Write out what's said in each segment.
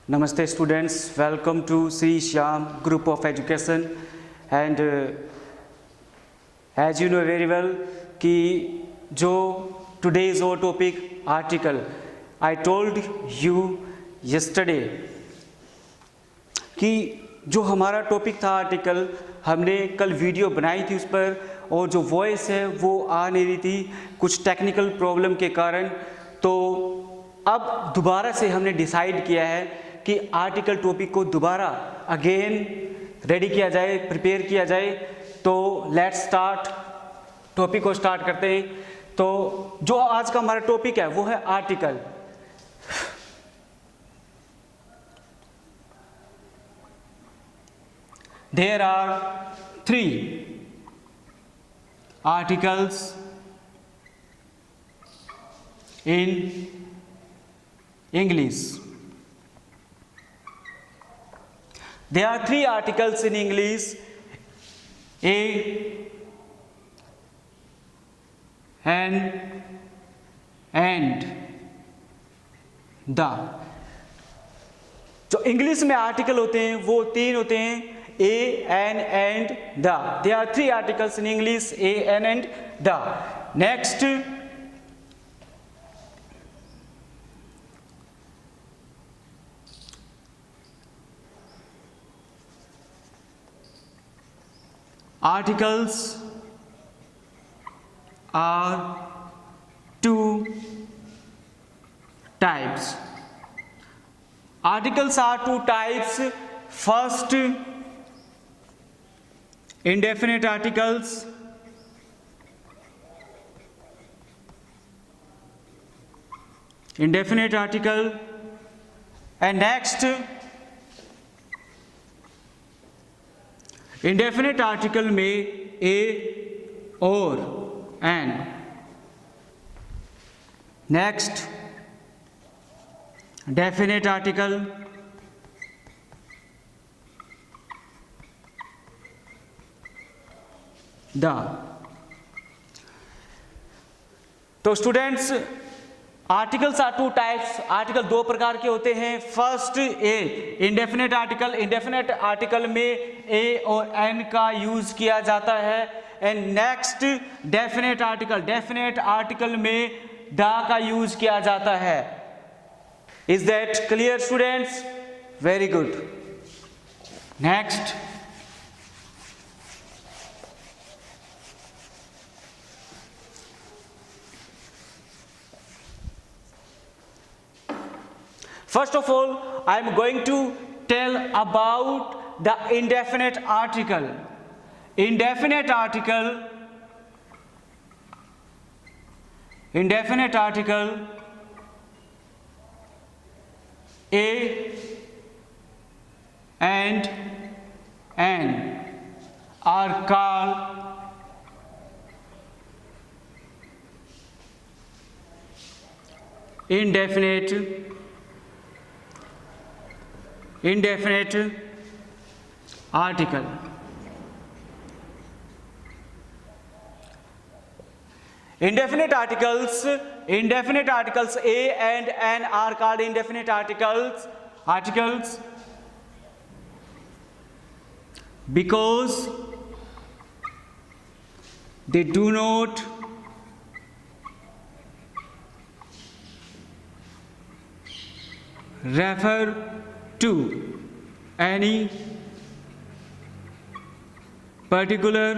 Namaste students, welcome to Sri Shyam Group of Education and as you know very well कि जो today's our topic article I told you yesterday कि जो हमारा topic था article हमने कल video बनाई थी उस पर और जो वॉइस है वो आ नहीं रही थी कुछ टेक्निकल प्रॉब्लम के कारण। तो अब दोबारा से हमने डिसाइड किया है कि आर्टिकल टॉपिक को दोबारा अगेन रेडी किया जाए, प्रिपेयर किया जाए। तो लेट्स स्टार्ट, टॉपिक को स्टार्ट करते हैं। तो जो आज का हमारा टॉपिक है वो है article. There are 3 articles in English. There are 3 articles in English: a, an, and, the। जो इंग्लिश में आर्टिकल होते हैं वो 3 होते हैं: a, an, and, the। There are 3 articles in English: a, an, and, the। Next, articles are 2 types. Articles are 2 types. First, indefinite articles, indefinite article, and next indefinite article में a or an। next definite article, the। तो students articles are 2 types. आर्टिकल 2 प्रकार के होते हैं। First a, indefinite article. Indefinite article में a और an का यूज किया जाता है। And next definite article. Definite article में द का यूज किया जाता है। Is that clear students? Very good. Next, first of all, I am going to tell about the indefinite article. Indefinite article, indefinite article a and an are called indefinite article। Indefinite articles a and an are called indefinite articles because they do not refer to any particular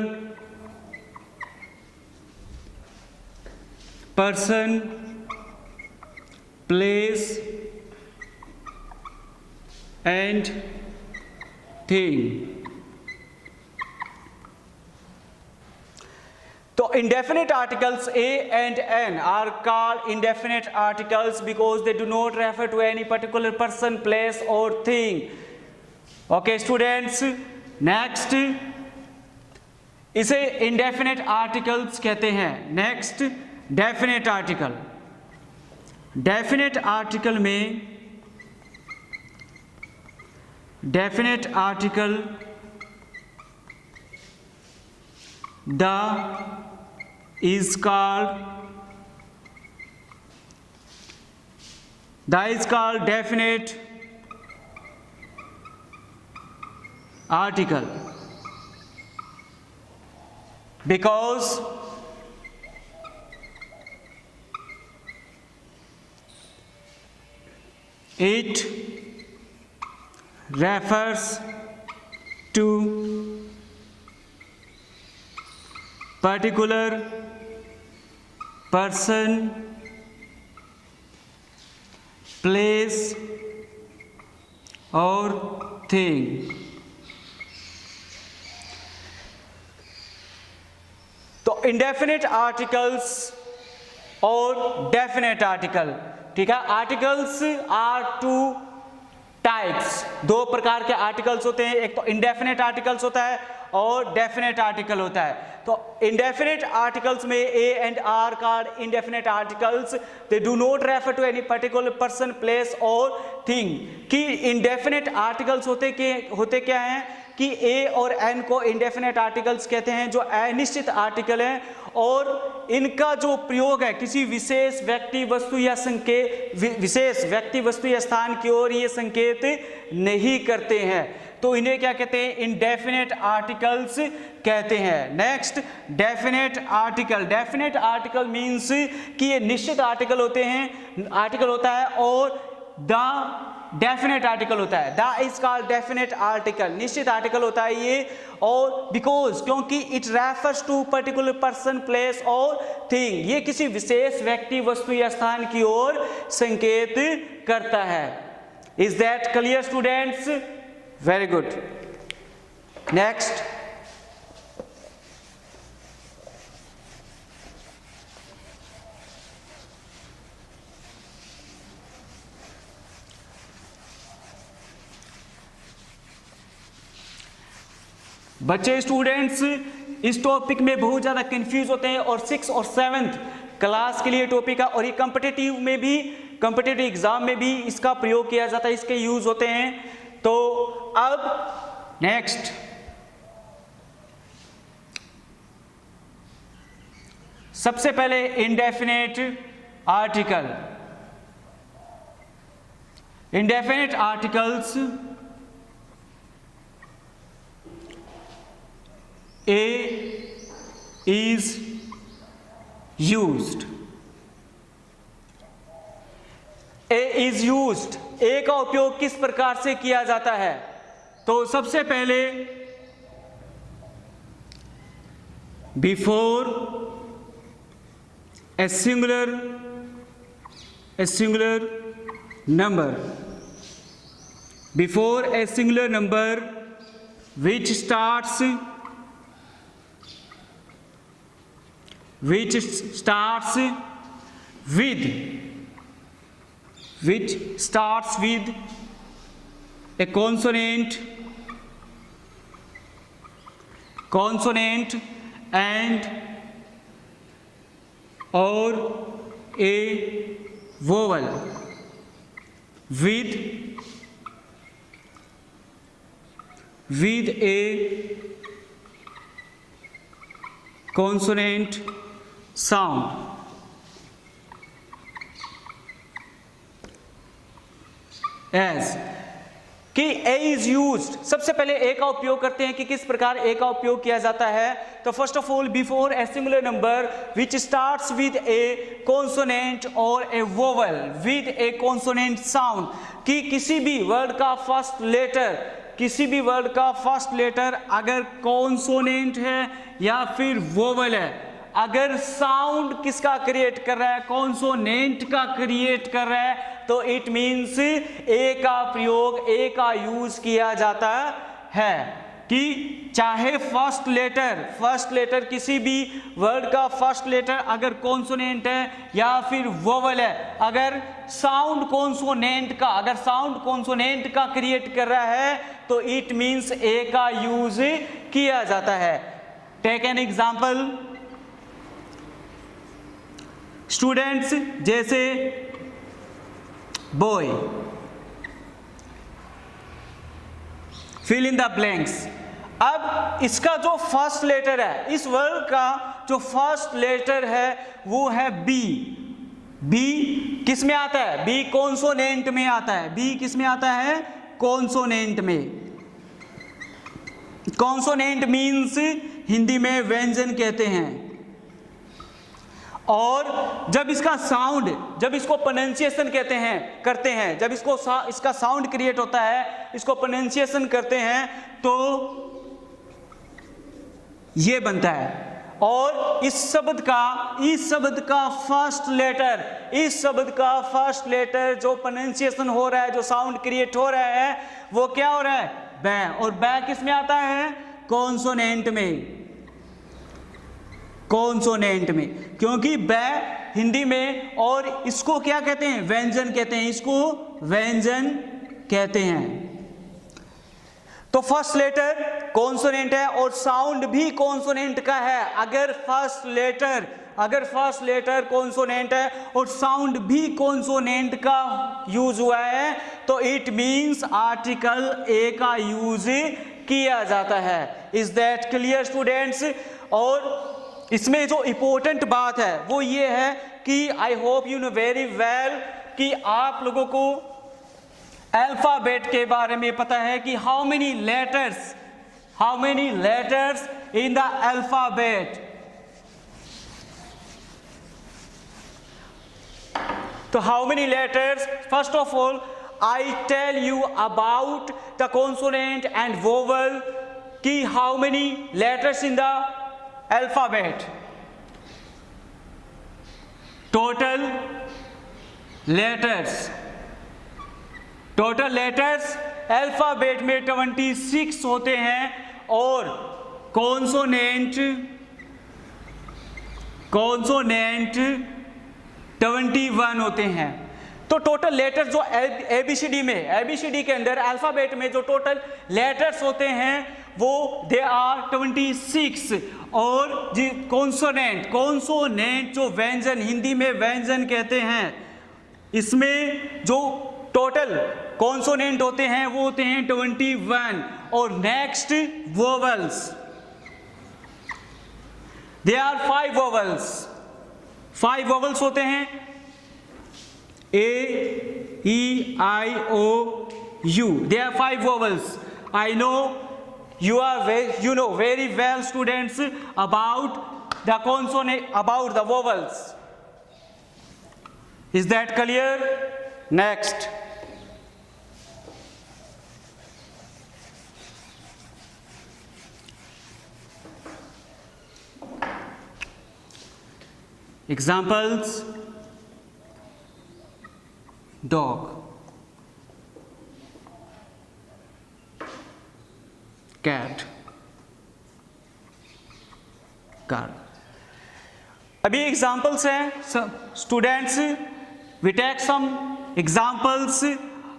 person, place, and thing। तो indefinite articles a and an are called indefinite articles because they do not refer to any particular person, place or thing। Okay students, next इसे indefinite articles कहते हैं। next definite article। definite article में definite article the is called definite article because it refers to particular person, place or thing. तो indefinite articles और definite article, ठीक है। Articles are two types, दो प्रकार के आर्टिकल्स होते हैं, एक तो इंडेफिनेट आर्टिकल्स होता है और डेफिनेट आर्टिकल होता है। तो इंडेफिनेट आर्टिकल्स में a and are called indefinite articles, they do not refer to any particular person, place और थिंग। कि इंडेफिनेट आर्टिकल्स होते क्या हैं कि ए और एन को इंडेफिनेट आर्टिकल्स कहते हैं, जो अनिश्चित आर्टिकल हैं, और इनका जो प्रयोग है किसी विशेष व्यक्ति वस्तु या विशेष व्यक्ति वस्तु या स्थान की ओर ये संकेत नहीं करते हैं, तो इन्हें क्या कहते हैं? इंडेफिनेट आर्टिकल्स कहते हैं। Next, definite article. Definite article means कि ये निश्चित आर्टिकल होता है और द डेफिनेट आर्टिकल होता है। The is called definite article, निश्चित आर्टिकल होता है ये, और बिकॉज क्योंकि it refers to particular person, place और थिंग, ये किसी विशेष व्यक्ति वस्तु या स्थान की ओर संकेत करता है। Is that clear students? Very good. Next, बच्चे स्टूडेंट्स इस टॉपिक में बहुत ज़्यादा कंफ्यूज होते हैं, और 6th और 7th क्लास के लिए टॉपिक है, और ये कॉम्पिटिटिव एग्जाम में भी इसका प्रयोग किया जाता है, इसके यूज होते हैं। तो अब नेक्स्ट, सबसे पहले indefinite article. Indefinite articles A is used. A is used, A का उपयोग किस प्रकार से किया जाता है? तो सबसे पहले before a singular number, before a singular number which starts with a consonant and or a vowel, with a consonant sound, as कि A is used, सबसे पहले A का उपयोग करते हैं कि किस प्रकार A का उपयोग किया जाता है। तो first of all, before a singular number which starts with a consonant और a vowel with a consonant sound, कि किसी भी वर्ड का फर्स्ट लेटर अगर कॉन्सोनेंट है या फिर वोवल है, अगर साउंड किसका क्रिएट कर रहा है? कॉन्सोनेंट का क्रिएट कर रहा है, तो इट मीन्स ए का प्रयोग, ए का यूज किया जाता है। कि चाहे फर्स्ट लेटर किसी भी वर्ड का फर्स्ट लेटर अगर कॉन्सोनेंट है या फिर वोवल है, अगर साउंड कॉन्सोनेंट का क्रिएट कर रहा है, तो इट मीन्स ए का यूज किया जाता है। टेक एन एग्जाम्पल स्टूडेंट्स, जैसे boy, fill in the blanks. अब इसका जो फर्स्ट लेटर है, इस वर्ड का जो फर्स्ट लेटर है वो है बी। बी किस में आता है? बी कॉन्सोनेंट में आता है। बी किस में आता है? कॉन्सोनेंट में। कॉन्सोनेंट मीन्स हिंदी में व्यंजन कहते हैं। और जब इसका साउंड, जब इसको प्रोनाउंसिएशन करते हैं, जब इसका साउंड क्रिएट होता है, इसको प्रोनाउंसिएशन करते हैं तो ये बनता है। और इस शब्द का फर्स्ट लेटर जो प्रोनाउंसिएशन हो रहा है, जो साउंड क्रिएट हो रहा है, वो क्या हो रहा है? बै। और बै किस में आता है? कॉन्सोनेंट में, क्योंकि बै हिंदी में, और इसको क्या कहते हैं? व्यंजन कहते हैं, इसको व्यंजन कहते हैं। तो फर्स्ट लेटर कॉन्सोनेंट है और साउंड भी कॉन्सोनेंट का है। अगर फर्स्ट लेटर कॉन्सोनेंट है और साउंड भी कॉन्सोनेंट का यूज हुआ है तो इट मींस आर्टिकल ए का यूज किया जाता है। Is that clear students? और इसमें जो इंपॉर्टेंट बात है वो ये है कि I hope you know very well कि आप लोगों को अल्फाबेट के बारे में पता है कि how many letters in the alphabet. तो how many letters? First of all I tell you about the consonant and vowel कि how many letters in the alphabet. Total letters alphabet में 26 होते हैं और कॉन्सोनेंट 21 होते हैं। तो टोटल लेटर्स जो एबीसीडी के अंदर अल्फाबेट में जो टोटल लेटर्स होते हैं वो दे आर 26। और जी कॉन्सोनेंट जो व्यंजन, हिंदी में व्यंजन कहते हैं, इसमें जो टोटल कॉन्सोनेंट होते हैं वो होते हैं 21। और next vowels, they are 5 vowels होते हैं, A, E, I, O, U. There are 5 vowels. I know you know very well, students, about the consonant, about the vowels. Is that clear? Next. Examples. Dog, cat, car. अभी examples हैं students, we take some examples.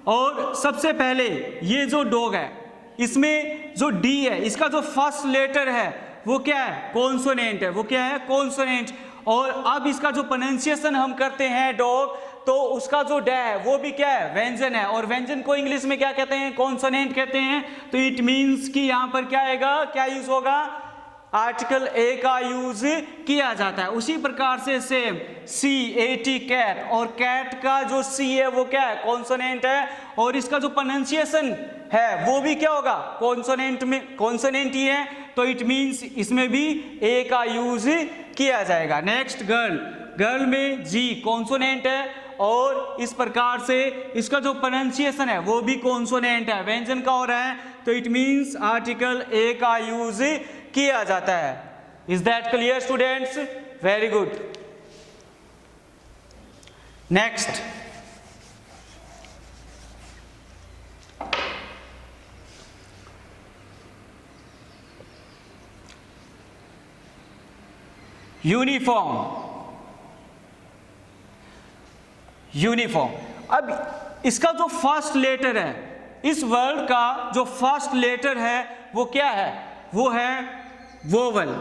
और सबसे पहले ये जो dog है, इसमें जो डी है, इसका जो फर्स्ट लेटर है वो क्या है? कॉन्सोनेंट है। वो क्या है? कॉन्सोनेंट। और अब इसका जो प्रोनाउंसिएशन हम करते हैं डॉग, तो उसका जो डे है वो भी क्या है? व्यंजन है। और व्यंजन को इंग्लिश में क्या कहते हैं? कॉन्सोनेंट कहते हैं। तो इट मीन्स कि यहाँ पर क्या आएगा? क्या यूज होगा? आर्टिकल ए का यूज किया जाता है। उसी प्रकार से सेम CAT कैट, और कैट का जो C है वो क्या है? कॉन्सोनेंट है। और इसका जो प्रोनाउंसिएशन है वो भी क्या होगा? कॉन्सोनेंट ही है। तो इट मीन्स इसमें भी ए का यूज किया जाएगा। नेक्स्ट गर्ल में G कॉन्सोनेंट है और इस प्रकार से इसका जो प्रोनाउंसिएशन है वो भी कॉन्सोनेंट है, व्यंजन का हो रहा है। तो इट मीन्स आर्टिकल ए का यूज किया जाता है। Is that clear students? Very good. Next, uniform. अब इसका जो फर्स्ट लेटर है, इस वर्ड का जो फर्स्ट लेटर है वो क्या है? वो है वोवल।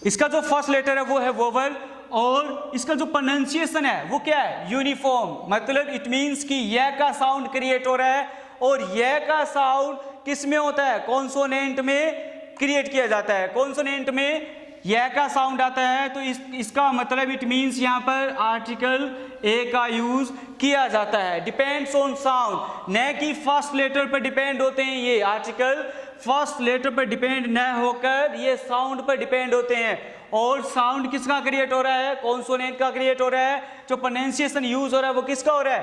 इसका जो फर्स्ट लेटर है वो है वोवल। और इसका जो प्रोनाउंसिएशन है वो क्या है? यूनिफॉर्म। मतलब इट मीन्स कि यह का साउंड क्रिएट हो रहा है और यह का साउंड किस में होता है? कॉन्सोनेंट में क्रिएट किया जाता है। कॉन्सोनेंट में यह का साउंड आता है तो इसका मतलब इट मीन्स यहाँ पर आर्टिकल ए का यूज किया जाता है। डिपेंड्स ऑन साउंड, न कि फर्स्ट लेटर पर डिपेंड होते हैं। ये आर्टिकल फर्स्ट लेटर पर डिपेंड न होकर ये साउंड पर डिपेंड होते हैं। और साउंड किसका क्रिएट हो रहा है? कॉन्सोनेंट का क्रिएट हो रहा है। जो प्रोनाउंसिएशन यूज हो रहा है वो किसका हो रहा है?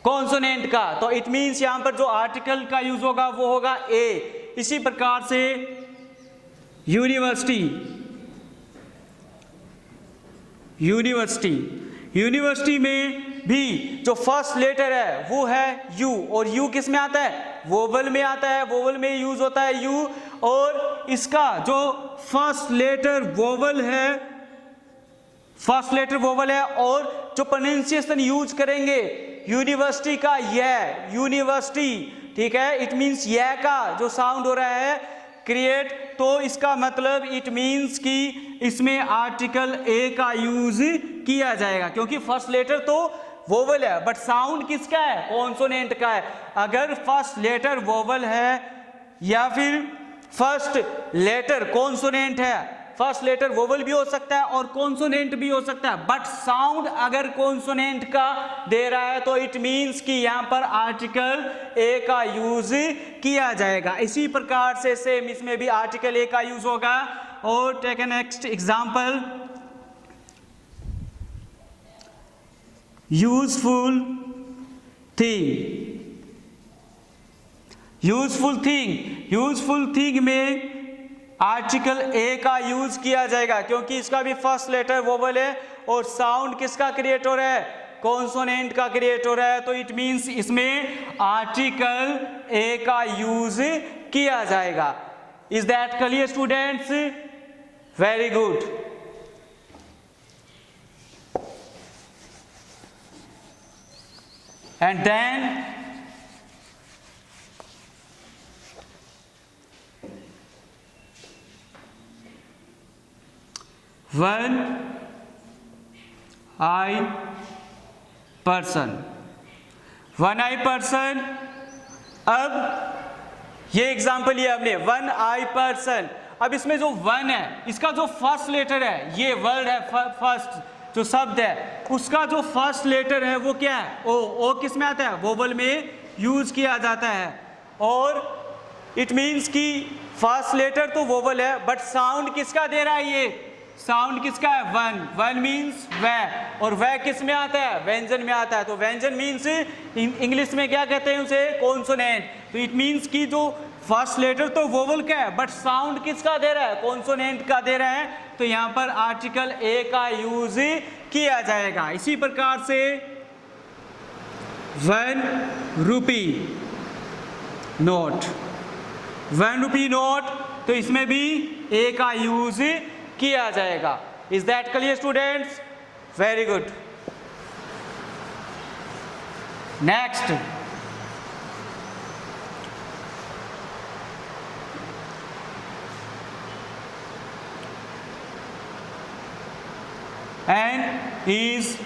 कॉन्सोनेंट का। तो इट मीन्स यहाँ पर जो आर्टिकल का यूज होगा वो होगा ए। इसी प्रकार से यूनिवर्सिटी, यूनिवर्सिटी में भी जो फर्स्ट लेटर है वो है यू, और यू किस में आता है? वोवल में आता है। वोवल में यूज होता है यू, और इसका जो फर्स्ट लेटर वोवल है, फर्स्ट लेटर वोवल है, और जो प्रोनाउंसिएशन यूज करेंगे यूनिवर्सिटी का यह, यूनिवर्सिटी, ठीक है। इट मीन्स यह का जो साउंड हो रहा है क्रिएट, तो इसका मतलब इट मीन्स कि इसमें आर्टिकल ए का यूज किया जाएगा, क्योंकि फर्स्ट लेटर तो वोवल है बट साउंड किसका है? कॉन्सोनेंट का है। अगर फर्स्ट लेटर वोवल है या फिर फर्स्ट लेटर कॉन्सोनेंट है, फर्स्ट लेटर वोवल भी हो सकता है और कॉन्सोनेंट भी हो सकता है, बट साउंड अगर कॉन्सोनेंट का दे रहा है तो इट मीन्स कि यहां पर आर्टिकल ए का यूज किया जाएगा। इसी प्रकार से सेम इसमें भी आर्टिकल ए का यूज होगा। और take a next example, useful thing. Useful thing में आर्टिकल ए का यूज किया जाएगा, क्योंकि इसका भी फर्स्ट लेटर वोवल है और साउंड किसका क्रिएट हो रहा है? कॉन्सोनेंट का क्रिएट हो रहा है। तो इट मीन्स इसमें आर्टिकल ए का यूज किया जाएगा। Is that clear students? Very good. And then one eye person, one eye person. अब ये एग्जाम्पल लिया हमने, वन आई पर्सन। अब इसमें जो वन है इसका जो फर्स्ट लेटर है, ये वर्ड है, फर्स्ट जो शब्द है उसका जो फर्स्ट लेटर है वो क्या है? ओ। ओ किस में आता है? वोवल में यूज किया जाता है। और इट मीन्स कि फर्स्ट लेटर तो वोवल है बट साउंड किसका दे रहा है? ये साउंड किसका है? वन। वन मीन्स वह, और वह किस में आता है? व्यंजन में आता है। तो व्यंजन मीन्स इंग्लिश में क्या कहते हैं उसे? कॉन्सोनेंट। तो इट मीन्स कि जो फर्स्ट लेटर तो वोवल का है बट साउंड किसका दे रहा है? कॉन्सोनेंट का दे रहा है। तो यहाँ पर आर्टिकल ए का यूज किया जाएगा। इसी प्रकार से 1 रुपी नोट, 1 रुपी नोट, तो इसमें भी ए का यूज किया जाएगा। Is that clear students? Very good. Next, an is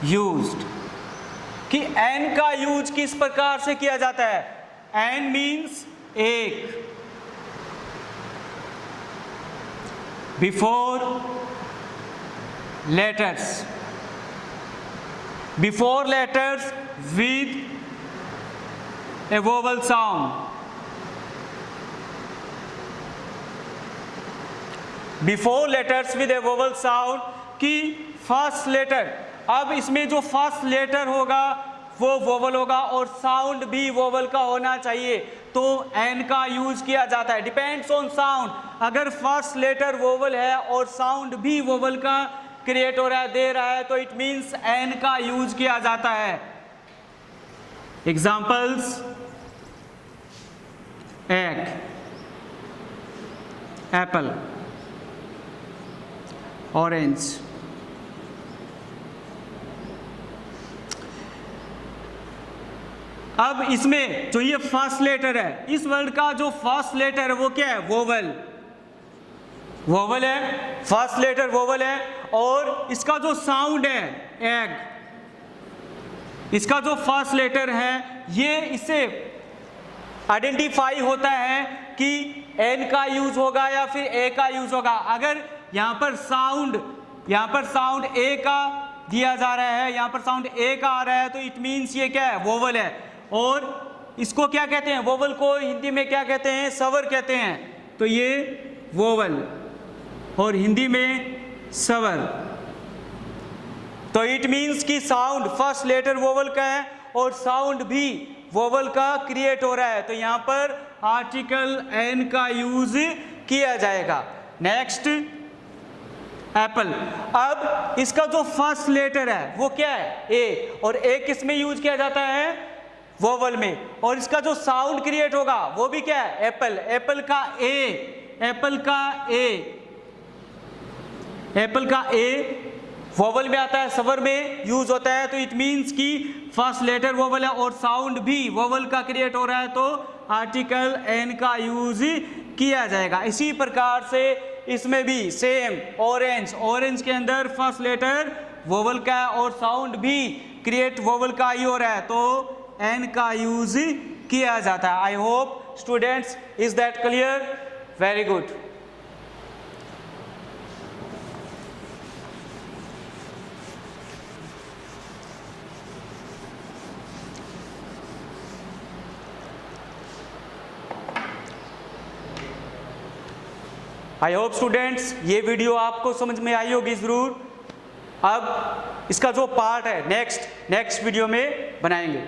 used, कि एन का यूज किस प्रकार से किया जाता है? एन मीन्स एक, before letters, before letters with a vowel sound, before letters with a vowel sound, की फर्स्ट लेटर। अब इसमें जो फर्स्ट लेटर होगा वो वोवल होगा और साउंड भी वोवल का होना चाहिए, तो एन का यूज किया जाता है। डिपेंड्स ऑन साउंड, अगर फर्स्ट लेटर वोवल है और साउंड भी वोवल का क्रिएट हो रहा है, दे रहा है, तो इट मीन्स एन का यूज किया जाता है। Examples, egg, Apple, orange. अब इसमें जो ये फर्स्ट लेटर है, इस वर्ड का जो फर्स्ट लेटर है वो क्या है? वोवल, वोवल है, फर्स्ट लेटर वोवल है। और इसका जो साउंड है एग, इसका जो फर्स्ट लेटर है ये इससे आइडेंटिफाई होता है कि एन का यूज होगा या फिर ए का यूज होगा। अगर यहाँ पर साउंड ए का दिया जा रहा है, यहाँ पर साउंड ए का आ रहा है, तो इट मीन्स ये क्या है, वोवल है। और इसको क्या कहते हैं, वोवल को हिंदी में क्या कहते हैं, स्वर कहते हैं। तो ये वोवल और हिंदी में स्वर। तो इट मीन्स कि साउंड फर्स्ट लेटर वोवल का है और साउंड भी वोवल का क्रिएट हो रहा है। तो यहाँ पर आर्टिकल एन का यूज किया जाएगा। Next Apple. अब इसका जो फर्स्ट लेटर है वो क्या है, ए, और ए किस में यूज किया जाता है, वोवल में। और इसका जो साउंड क्रिएट होगा वो भी क्या है, एप्पल। एप्पल का ए वोवल में आता है, स्वर में यूज होता है। तो इट मीन्स कि फर्स्ट लेटर वोवल है और साउंड भी वोवल का क्रिएट हो रहा है, तो आर्टिकल एन का यूज किया जाएगा। इसी प्रकार से इसमें भी सेम ऑरेंज के अंदर फर्स्ट लेटर वोवल का है और साउंड भी क्रिएट वोवल का ही हो रहा है, तो एन का यूज किया जाता है। I hope students is that clear? Very good. I hope students ये वीडियो आपको समझ में आई होगी ज़रूर। अब इसका जो पार्ट है नेक्स्ट वीडियो में बनाएंगे।